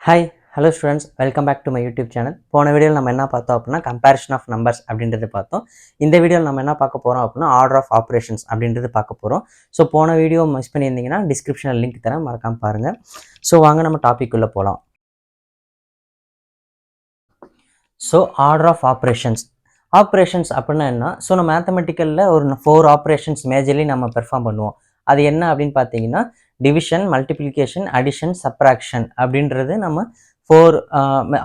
Hi hello students, welcome back to my YouTube channel. போன வீடியோவில் நம்ம என்ன பார்த்தோம் அப்படின்னா கம்பேரிஷன் ஆஃப் நம்பர்ஸ் அப்படின்றது பார்த்தோம். இந்த வீடியோவில் நம்ம என்ன பார்க்க போகிறோம் அப்படின்னா ஆர்டர் ஆஃப் ஆப்ரேஷன்ஸ் அப்படின்றது பார்க்க போகிறோம். ஸோ போன வீடியோ மிஸ் பண்ணியிருந்தீங்கன்னா டிஸ்கிரிப்ஷனில் லிங்க் தரேன், மறக்காமல் பாருங்கள். ஸோ வாங்க நம்ம டாபிக் உள்ள போகலாம். ஸோ ஆர்டர் ஆஃப் ஆப்ரேஷன்ஸ் அப்படின்னா என்ன? ஸோ நம்ம மேத்தமெட்டிக்கலில் ஒரு 4 ஆப்ரேஷன்ஸ் மேஜர்லி நம்ம பெர்ஃபார்ம் பண்ணுவோம். அது என்ன அப்படின்னு பார்த்தீங்கன்னா டிவிஷன், மல்டிப்ளிகேஷன், அடிஷன், சப்ராக்ஷன் அப்படின்றது நம்ம 4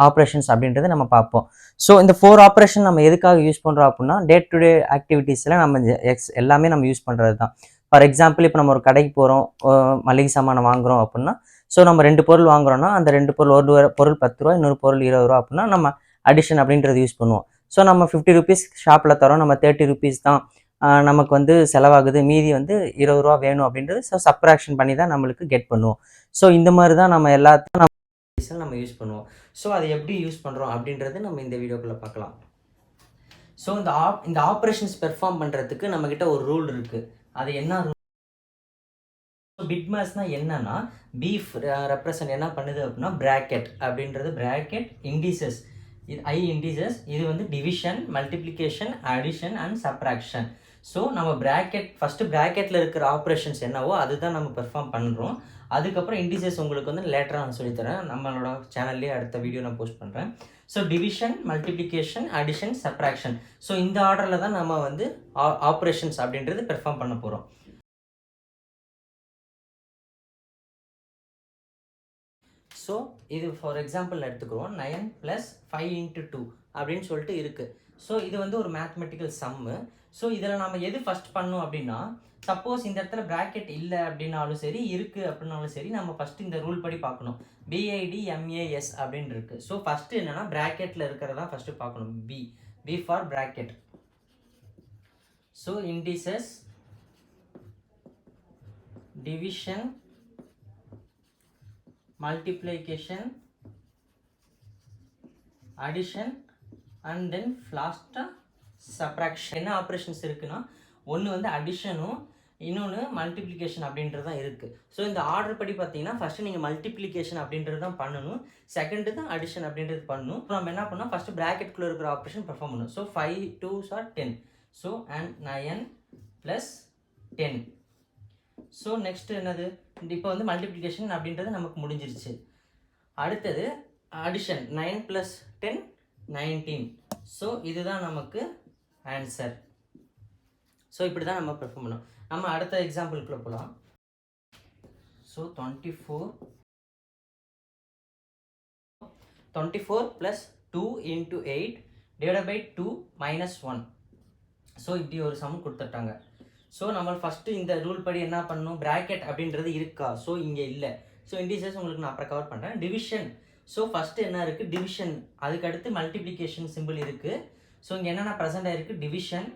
ஆப்ரேஷன்ஸ் அப்படின்றது நம்ம பார்ப்போம். ஸோ இந்த 4 ஆப்ரேஷன் நம்ம எதுக்காக யூஸ் பண்ணுறோம் அப்படின்னா டே டு டே ஆக்டிவிட்டீஸில் நம்ம எல்லாமே நம்ம யூஸ் பண்ணுறது தான். ஃபார் எக்ஸாம்பிள் இப்போ நம்ம ஒரு கடைக்கு போகிறோம், மளிகை சாமானம் வாங்குகிறோம் அப்படின்னா ஸோ நம்ம 2 பொருள் வாங்குறோம்னா அந்த 2 பொருள், ஒரு பொருள் 10 ரூபா, இன்னொரு பொருள் 20 ரூபா அப்படின்னா நம்ம அடிஷன் அப்படின்றது யூஸ் பண்ணுவோம். ஸோ நம்ம 50 ருபீஸ் ஷாப்பில் தரோம், நம்ம 30 ருபீஸ் தான் நமக்கு வந்து செலவாகுது, மீதி வந்து 20 ரூபா வேணும் அப்படின்றது ஸோ சப்ராக்ஷன் பண்ணி தான் நம்மளுக்கு கெட் பண்ணுவோம். ஸோ இந்த மாதிரி தான் நம்ம எல்லாத்தையும் நம்ம யூஸ் பண்ணுவோம். ஸோ அதை எப்படி யூஸ் பண்ணுறோம் அப்படின்றது நம்ம இந்த வீடியோக்குள்ளே பார்க்கலாம். ஸோ இந்த ஆப்ரேஷன்ஸ் பெர்ஃபார்ம் பண்ணுறதுக்கு நம்மக்கிட்ட ஒரு ரூல் இருக்குது. அது என்ன ரூல்? பிட்மாஸ்னால் என்னன்னா பீஃப் ரெப்ரசன்ட் என்ன பண்ணுது அப்படின்னா பிராக்கெட் அப்படின்றது, பிராக்கெட் இண்டிசஸ், இது இண்டிசஸ், இது வந்து division, multiplication, addition and subtraction. So நம்ம ஃபஸ்ட்டு ப்ராக்கெட்டில் இருக்கிற ஆப்ரேஷன்ஸ் என்னவோ அதுதான் நம்ம பெர்ஃபார்ம் பண்ணுறோம். அதுக்கப்புறம் இண்டிசஸ் உங்களுக்கு வந்து லேட்டராக நான் சொல்லித்தரேன், நம்மளோட சேனல்லேயே அடுத்த வீடியோ நான் போஸ்ட் பண்ணுறேன். So division, multiplication, addition, subtraction, so இந்த ஆர்டரில் தான் நம்ம வந்து ஆப்ரேஷன்ஸ் அப்படின்றது பெர்ஃபார்ம் பண்ண போகிறோம். ஸோ இது ஃபார் எக்ஸாம்பிள் எடுத்துக்கிறோம், 9 + 5 × 2 அப்படின்னு சொல்லிட்டு இருக்குது. ஸோ இது வந்து ஒரு மேத்மெட்டிக்கல் சம்மு. ஸோ இதில் நம்ம எது ஃபஸ்ட் பண்ணணும் அப்படின்னா, சப்போஸ் இந்த இடத்துல ப்ராக்கெட் இல்லை அப்படின்னாலும் சரி, இருக்குது அப்படின்னாலும் சரி, நம்ம ஃபஸ்ட்டு இந்த ரூல் படி பார்க்கணும். BIDMAS அப்படின்னு இருக்குது. ஸோ ஃபஸ்ட்டு என்னென்னா ப்ராக்கெட்டில் இருக்கிறதா ஃபஸ்ட்டு பார்க்கணும். B for bracket. So indices, division, multiplication, addition and then last subtraction. என்ன ஆப்ரேஷன்ஸ் இருக்குன்னா ஒன்று வந்து அடிஷனும் இன்னொன்று மல்டிப்ளிகேஷன் அப்படின்றது தான் இருக்குது. ஸோ இந்த ஆர்டர் படி பார்த்தீங்கன்னா ஃபஸ்ட்டு நீங்கள் மல்டிப்ளிகேஷன் அப்படின்றது தான் பண்ணணும், செகண்டு தான் அடிஷன் அப்படின்றது பண்ணணும். நம்ம என்ன பண்ணோம், ஃபஸ்ட்டு ப்ராக்கெட்குள்ளே இருக்கிற ஆப்ரேஷன் பெர்ஃபார்ம் பண்ணணும். So 5 2s are 10. So and 9 + 10. So next என்னது, இப்போ வந்து மல்டிப்ளிகேஷன் அப்படின்றது நமக்கு முடிஞ்சிருச்சு. அடுத்தது அடிஷன், 9 + 10 19. ஸோ இதுதான் நமக்கு ஆன்சர். ஸோ இப்படி தான் நம்ம பெர்ஃபார்ம் பண்ணோம். நம்ம அடுத்த எக்ஸாம்பிளுக்குள்ள போகலாம். ஸோ 24 + 2 × 8 / 2 - 1. ஸோ இப்படி ஒரு சம் கொடுத்துட்டாங்க. ஸோ நம்ம ஃபஸ்ட்டு இந்த ரூல் படி என்ன பண்ணணும், ப்ராக்கெட் அப்படின்றது இருக்கா? ஸோ இங்கே இல்லை. ஸோ இண்டிசஸ் உங்களுக்கு நான் அப்புறம் கவர் பண்ணுறேன். டிவிஷன், ஸோ ஃபஸ்ட்டு என்ன இருக்குது, டிவிஷன், அதுக்கடுத்து மல்டிப்ளிகேஷன் சிம்பிள் இருக்குது. ஸோ இங்கே என்னென்ன ப்ரெசென்ட் ஆகிருக்கு, டிவிஷன்,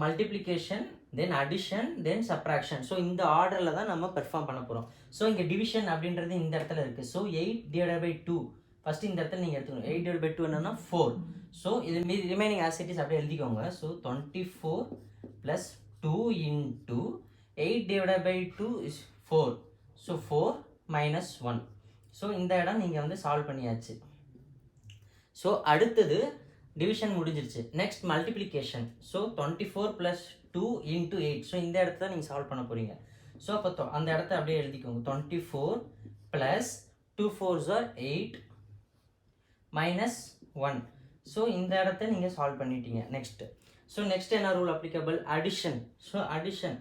மல்டிப்ளிகேஷன், தென் அடிஷன், தென் சப்ராக்ஷன். ஸோ இந்த ஆர்டரில் தான் நம்ம பெர்ஃபார்ம் பண்ண போகிறோம். ஸோ இங்கே டிவிஷன் அப்படின்றது இந்த இடத்துல இருக்குது. ஸோ 8 / 2 ஃபஸ்ட்டு இந்த இடத்துல நீங்கள் எடுத்துக்கணும். 8 / 2 என்னன்னா 4. ஸோ இது மீதி ரிமைனிங் ஆஸ் இட் இஸ் அப்படியே எழுதிக்கோங்க. So 24 + 2 × 8 / 2 is 4. ஸோ 4 - 1. ஸோ இந்த இடம் நீங்கள் வந்து சால்வ் பண்ணியாச்சு. ஸோ அடுத்தது டிவிஷன் முடிஞ்சிருச்சு. Next multiplication. ஸோ 24 + 2 × 8. ஸோ இந்த இடத்த நீங்கள் சால்வ் பண்ண போகிறீங்க. ஸோ அப்போ அந்த இடத்த அப்படியே எழுதிக்கோங்க. 24 + 2 4s are 8 - 1. ஸோ இந்த இடத்த நீங்கள் சால்வ் பண்ணிட்டீங்க. ஸோ நெக்ஸ்ட் என்ன rule applicable, addition. So addition,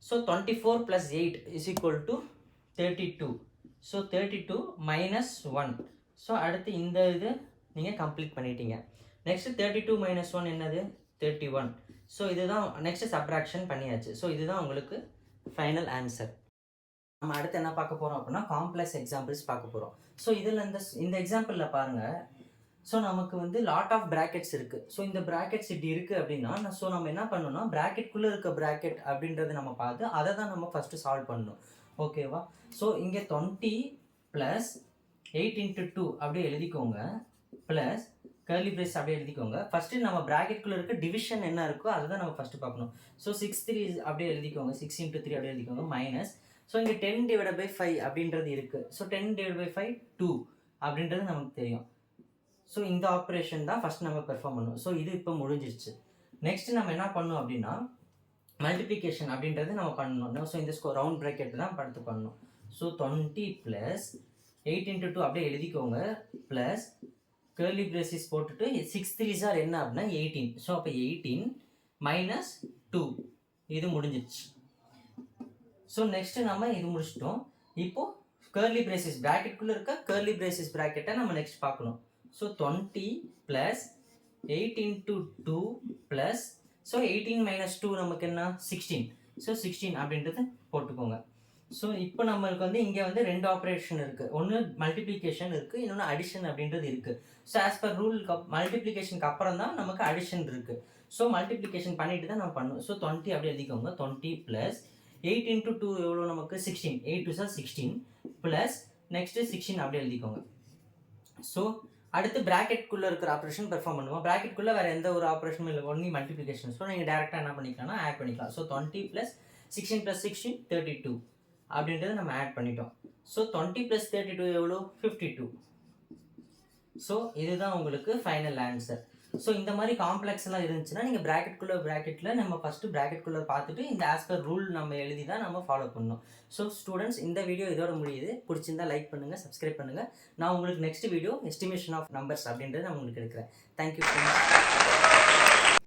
so 24 + 8 = 32. So 32 - 1. So அடுத்து இந்த இது நீங்கள் கம்ப்ளீட் பண்ணிட்டீங்க. நெக்ஸ்ட் 32 - 1 என்னது, 31. ஸோ இதுதான் நெக்ஸ்ட் சப்ராக்ஷன் பண்ணியாச்சு. ஸோ இதுதான் உங்களுக்கு ஃபைனல் ஆன்சர். நம்ம அடுத்து என்ன பார்க்க போகிறோம் அப்படின்னா காம்ப்ளெக்ஸ் எக்ஸாம்பிள்ஸ் பார்க்க போகிறோம். ஸோ இதில் இந்த எக்ஸாம்பிளில் பாருங்கள். ஸோ நமக்கு வந்து லாட் ஆஃப் ப்ராக்கெட்ஸ் இருக்குது. ஸோ இந்த ப்ராக்கெட்ஸ் இப்படி இருக்குது அப்படின்னா ஸோ நம்ம என்ன பண்ணணும்னா ப்ராக்கெட்குள்ளே இருக்க ப்ராக்கெட் அப்படின்றத நம்ம பார்த்து அதை தான் நம்ம ஃபஸ்ட்டு சால்வ் பண்ணணும். ஓகேவா? ஸோ இங்கே 20 + 8 × 2 அப்படியே எழுதிக்கோங்க, ப்ளஸ் கர்லி பிரேஸ் அப்படியே எழுதிக்கோங்க. ஃபஸ்ட்டு நம்ம ப்ராக்கெட்குள்ளே இருக்க டிவிஷன் என்ன இருக்கோ அதை தான் நம்ம ஃபஸ்ட்டு பார்க்கணும். ஸோ 6 3 அப்படியே எழுதிக்கோங்க, 6 × 3 அப்படியே எழுதிக்கோங்க, மைனஸ். ஸோ இங்கே 10/5 அப்படின்றது இருக்குது. ஸோ 10/5 2 அப்படின்றது நமக்கு தெரியும். ஸோ இந்த ஆப்ரேஷன் தான் ஃபஸ்ட் நம்ம பெர்ஃபார்ம் பண்ணுவோம். ஸோ இது இப்போ முடிஞ்சிருச்சு. நெக்ஸ்ட் நம்ம என்ன பண்ணணும் அப்படின்னா மல்டிப்ளிகேஷன் அப்படின்றது நம்ம பண்ணணும். ஸோ இந்த ரவுண்ட் ப்ராக்கெட் தான் படுத்து பண்ணணும். ஸோ 20 + 8 × 2 அப்படியே எழுதிக்கோங்க, ப்ளஸ் கர்லி பிரேசிஸ் போட்டுட்டு 6 3s ஆர் என்ன அப்படின்னா 18. ஸோ அப்போ 18 - 2 இது முடிஞ்சிடுச்சு. ஸோ நெக்ஸ்ட்டு நம்ம இது முடிச்சிட்டோம். இப்போது கர்லி பிரேசிஸ் ப்ராக்கெட்டுக்குள்ளே இருக்க கர்லி பிரேசிஸ் ப்ராக்கெட்டை நம்ம நெக்ஸ்ட் பார்க்கணும். ஸோ 20 + 8 × 2 ப்ளஸ் ஸோ 18 - 2 நமக்கு என்ன 16. ஸோ 16 அப்படின்றது போட்டுக்கோங்க. ஸோ இப்போ நம்மளுக்கு வந்து இங்கே வந்து 2 ஆப்ரேஷன் இருக்குது. ஒன்று மல்டிப்ளிகேஷன் இருக்குது, இன்னொன்று அடிஷன் அப்படின்றது இருக்குது. ஸோ ஆஸ் பர் ரூல் மல்டிப்ளிகேஷனுக்கு அப்புறம் தான் நமக்கு அடிஷன் இருக்குது. ஸோ மல்டிப்ளிகேஷன் பண்ணிட்டு தான் நம்ம பண்ணணும். ஸோ 20 அப்படி எழுதிக்கோங்க. 20 + 8 × 2 எவ்வளோ நமக்கு 16. 8 2s are 16 ப்ளஸ் நெக்ஸ்ட்டு 16 அப்படி எழுதிக்கோங்க. ஸோ அடுத்து ப்ராக்கெட்குள்ளே இருக்கிற ஆப்ரேஷன் பெர்ஃபார்ம் பண்ணுவோம். ப்ராக்கெட்குள்ளே வேறு எந்த ஒரு ஆப்ரேஷனும் இல்லை, ஒன்லி மல்டிப்ளிகேஷன். ஸோ நீங்கள் டேரெக்டாக என்ன பண்ணிக்கலாம்னா ஆட் பண்ணிக்கலாம். ஸோ 20 + 16 + 16 32 அப்படின்றத நம்ம ஆட் பண்ணிட்டோம். ஸோ 20 + 32 எவ்வளோ 52. ஸோ இதுதான் உங்களுக்கு ஃபைனல் ஆன்சர். ஸோ இந்த மாதிரி காம்ப்ளெக்ஸ் எல்லாம் இருந்துச்சுன்னா நீங்கள் ப்ராக்கெட்டில் நம்ம ஃபஸ்ட்டு ப்ராக்கெட்குள்ளே பார்த்துட்டு இந்த ஆஸ் பர் ரூல் நம்ம எழுதி தான் நம்ம ஃபாலோ பண்ணணும். ஸோ ஸ்டூடெண்ட்ஸ், இந்த வீடியோ இதோட முடியுது. பிடிச்சிருந்தா லைக் பண்ணுங்கள், சப்ஸ்கிரைப் பண்ணுங்கள். நான் உங்களுக்கு next video estimation of numbers அப்படின்றது நான் உங்களுக்கு எடுக்கிறேன். Thank you so much.